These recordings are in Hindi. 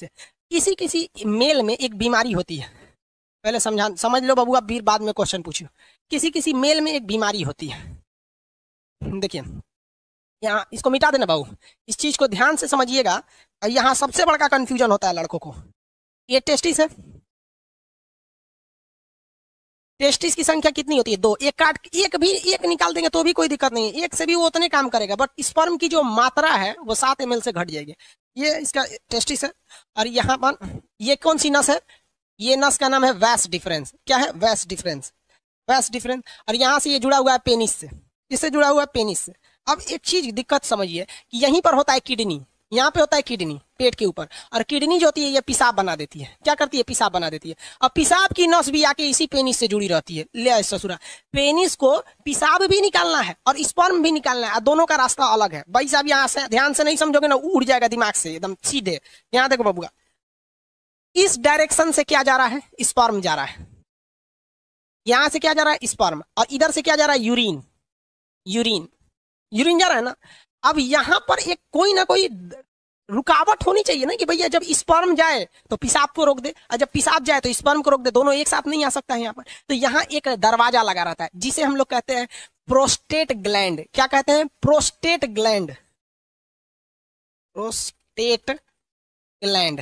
से। किसी किसी मेल में एक बीमारी होती है, पहले समझ लो बबुआ, फिर बाद में क्वेश्चन पूछियो। किसी किसी मेल में एक बीमारी होती है, देखिए यहाँ इसको मिटा देना बाबू, इस चीज को ध्यान से समझिएगा। यहाँ सबसे बड़ा कंफ्यूजन होता है लड़कों को। ये टेस्टिस है, टेस्टिस की संख्या कितनी होती है? 2। एक काट, एक निकाल देंगे तो भी कोई दिक्कत नहीं है, एक से भी वो उतने काम करेगा, बट स्पर्म की जो मात्रा है वो 7 ml से घट जाएगी। ये इसका टेस्टिस है। और यहाँ पर ये कौन सी नस है? ये नस का नाम है वैस डिफरेंस। क्या है? वैस डिफरेंस, वैस डिफरेंस। और यहाँ से ये जुड़ा हुआ है पेनिस से, इससे जुड़ा हुआ है पेनिस से। अब एक चीज दिक्कत समझिए कि यहीं पर होता है किडनी, यहाँ पे होता है किडनी पेट के ऊपर, और किडनी जो होती है ये पेशाब बना देती है। क्या करती है? पेशाब बना देती है। अब पेशाब की नस भी आके इसी पेनिस से जुड़ी रहती है। ले ससुरा, पेनिस को पेशाब भी निकालना है और स्पर्म भी निकालना है, दोनों का रास्ता अलग है भाई साहब। यहाँ से ध्यान से नहीं समझोगे ना, उड़ जाएगा दिमाग से एकदम सीधे। यहाँ देखो बबुआ, इस डायरेक्शन से क्या जा रहा है? स्पर्म जा रहा है। यहां से क्या जा रहा है? स्पर्म। और इधर से क्या जा रहा है? यूरिन, यूरिन, यूरिन जा रहा है ना। अब यहां पर एक कोई ना कोई रुकावट होनी चाहिए ना, कि भैया जब स्पर्म जाए तो पेशाब को रोक दे, और जब पेशाब जाए तो स्पर्म को रोक दे। दोनों एक साथ नहीं आ सकता है यहाँ पर। तो यहाँ एक दरवाजा लगा रहता है जिसे हम लोग कहते हैं प्रोस्टेट ग्लैंड। क्या कहते हैं? Prostate gland, prostate gland,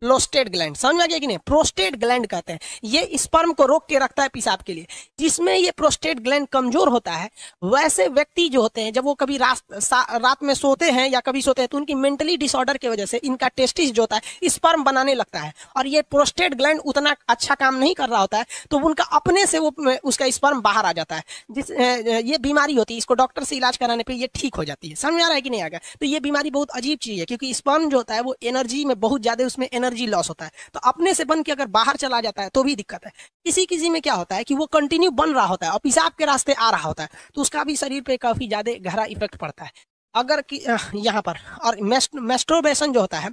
prostate gland. समझ में आ गया कि नहीं? प्रोस्टेट ग्लैंड कहते हैं, ये स्पर्म को रोक के रखता है पेशाब के लिए। जिसमें ये प्रोस्टेट ग्लैंड कमजोर होता है, वैसे व्यक्ति जो होते हैं जब वो कभी रात में सोते हैं या कभी सोते हैं तो उनकी मेंटली डिसऑर्डर की वजह से इनका टेस्टिस जो होता है स्पर्म बनाने लगता है, और ये प्रोस्टेट ग्लैंड उतना अच्छा काम नहीं कर रहा होता है, तो उनका अपने से वो उसका स्पर्म बाहर आ जाता है। ये बीमारी होती है, इसको डॉक्टर से इलाज कराने पर ये ठीक हो जाती है। समझ में आ रहा है कि नहीं आ गया? तो ये बीमारी बहुत अजीब चीज है, क्योंकि स्पर्म जो होता है वो एनर्जी में बहुत ज्यादा, उसमें एनर्जी लॉस होता है। तो अपने से बन के अगर बाहर चला जाता है तो भी दिक्कत है। किसी किसी में क्या होता है कि वो कंटिन्यू बन रहा होता है और पेशाब के रास्ते आ रहा होता है, तो उसका भी शरीर पे काफी ज्यादा गहरा इफेक्ट पड़ता है। अगर यहाँ पर, और मेस्टरबेशन जो होता है,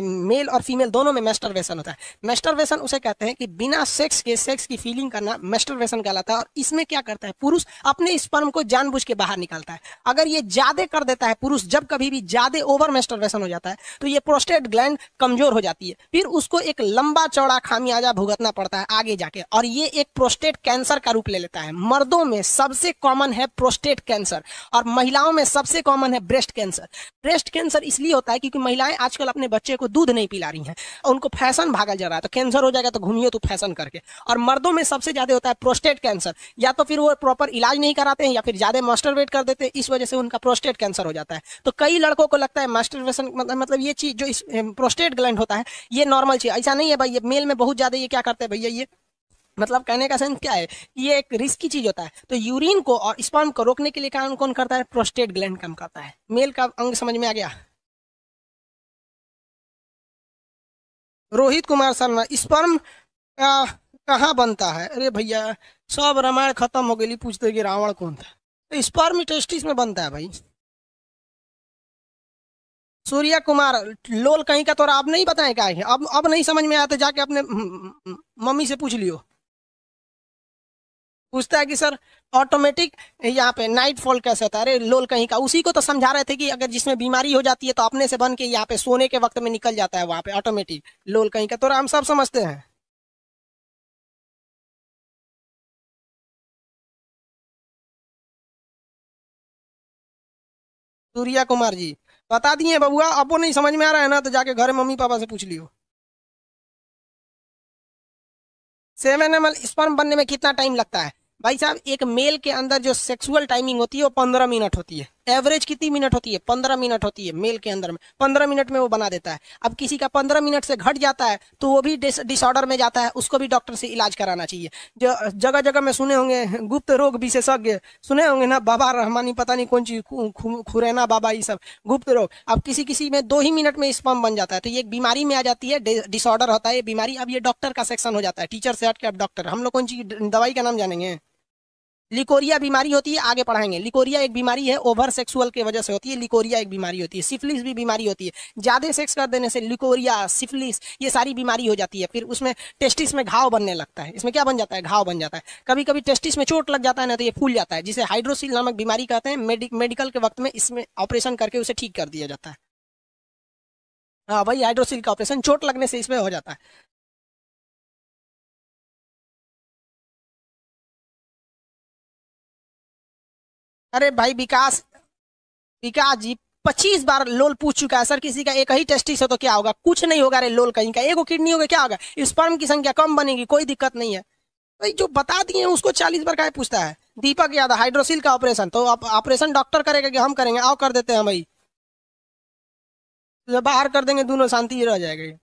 मेल और फीमेल दोनों में मेस्टरबेशन होता है। मेस्टरबेशन उसे कहते हैं कि बिना सेक्स के सेक्स की फीलिंग करना मेस्टरबेशन कहलाता है। और इसमें क्या करता है? पुरुष अपने स्पर्म को जानबूझ के बाहर निकालता है। अगर ये ज्यादा कर देता है पुरुष, जब कभी भी ज्यादा ओवर मेस्टरबेशन हो जाता है तो ये प्रोस्टेट ग्लैंड कमजोर हो जाती है, फिर उसको एक लंबा चौड़ा खामियाजा भुगतना पड़ता है आगे जाके, और ये एक प्रोस्टेट कैंसर का रूप ले लेता है। मर्दों में सबसे कॉमन है प्रोस्टेट कैंसर, और महिलाओं में सबसे कॉमन है ब्रेस्ट कैंसर। ब्रेस्ट कैंसर इसलिए होता है क्योंकि महिलाएं आजकल अपने बच्चे को दूध नहीं पिला रही हैं, उनको फैशन भागल जा रहा है, तो कैंसर हो जाएगा तो घूमिए तो फैशन करके। और मर्दों में सबसे ज्यादा होता है प्रोस्टेट कैंसर, या तो फिर वो प्रॉपर इलाज नहीं कराते हैं या फिर ज्यादा मास्टरबेट कर देते हैं, इस वजह से उनका प्रोस्टेट कैंसर हो जाता है। तो कई लड़कों को लगता है मास्टरबेशन मतलब ये चीज जो इस प्रोस्टेट ग्लैंड होता है ये नॉर्मल चीज, ऐसा नहीं है भाई। ये मेल में बहुत ज्यादा ये क्या करते हैं भैया, ये मतलब कहने का सेंस क्या है, ये एक रिस्की चीज होता है। तो यूरिन को और स्पर्म को रोकने के लिए काम कौन करता है? प्रोस्टेट ग्लैंड काम करता है। मेल का अंग समझ में आ गया? रोहित कुमार शर्मा, स्पर्म कहाँ बनता है? अरे भैया सब रामायण खत्म हो गई, पूछते कि रावण कौन था। तो स्पर्म टेस्टिस में बनता है भाई। सूर्या कुमार, लोल कहीं का, तो अब नहीं बताए क्या है? अब नहीं समझ में आया तो जाके अपने मम्मी से पूछ लियो। पूछता है कि सर ऑटोमेटिक यहाँ पे नाइट फॉल कैसे होता है? अरे लोल कहीं का, उसी को तो समझा रहे थे कि अगर जिसमें बीमारी हो जाती है तो अपने से बन के यहाँ पे सोने के वक्त में निकल जाता है वहां पे ऑटोमेटिक। लोल कहीं का, तो हम सब समझते हैं। सूर्या कुमार जी बता दिए बबुआ, अब वो नहीं समझ में आ रहा है ना तो जाके घर मम्मी पापा से पूछ लियो। 7 ml स्पर्म बनने में कितना टाइम लगता है? भाई साहब एक मेल के अंदर जो सेक्सुअल टाइमिंग होती है वो 15 मिनट होती है। एवरेज कितनी मिनट होती है? 15 मिनट होती है मेल के अंदर में। 15 मिनट में वो बना देता है। अब किसी का 15 मिनट से घट जाता है तो वो भी डिसऑर्डर में जाता है, उसको भी डॉक्टर से इलाज कराना चाहिए। जो जगह जगह में सुने होंगे गुप्त रोग विशेषज्ञ, सुने होंगे ना, बाबा रहमानी पता नहीं कौन चीज, खुरैना बाबा, ये सब गुप्त रोग। अब किसी किसी में 2 ही मिनट में स्पर्म बन जाता है, तो ये एक बीमारी में आ जाती है, डिसऑर्डर होता है ये बीमारी। अब ये डॉक्टर का सेक्शन हो जाता है, टीचर से हट के अब डॉक्टर। हम लोग कौन सी दवाई का नाम जानेंगे? लिकोरिया बीमारी होती है, आगे पढ़ाएंगे। लिकोरिया एक बीमारी है, ओवर सेक्सुअल की वजह से होती है। लिकोरिया एक बीमारी होती है। सिफिलिस भी बीमारी होती है, ज्यादा सेक्स कर देने से लिकोरिया, सिफिलिस, ये सारी बीमारी हो जाती है। फिर उसमें टेस्टिस में घाव बनने लगता है। इसमें क्या बन जाता है? घाव बन जाता है। कभी कभी टेस्टिस में चोट लग जाता है ना तो ये फूल जाता है, जिसे हाइड्रोसिल नामक बीमारी कहते हैं। मेडिकल के वक्त में इसमें ऑपरेशन करके उसे ठीक कर दिया जाता है। हाँ भाई, हाइड्रोसिल का ऑपरेशन चोट लगने से इसमें हो जाता है। अरे भाई विकास, विकास जी 25 बार लोल पूछ चुका है सर, किसी का एक ही टेस्टिस हो तो क्या होगा, कुछ नहीं होगा रे, लोल कहीं का एगो किडनी होगा क्या होगा, स्पर्म की संख्या कम बनेगी, कोई दिक्कत नहीं है। भाई जो बता दिए हैं उसको 40 बार का पूछता है। दीपक यादव, हाइड्रोसिल का ऑपरेशन तो ऑपरेशन डॉक्टर करेगा कि हम करेंगे? आओ कर देते हैं भाई, बाहर कर देंगे, दोनों शांति रह जाएगा।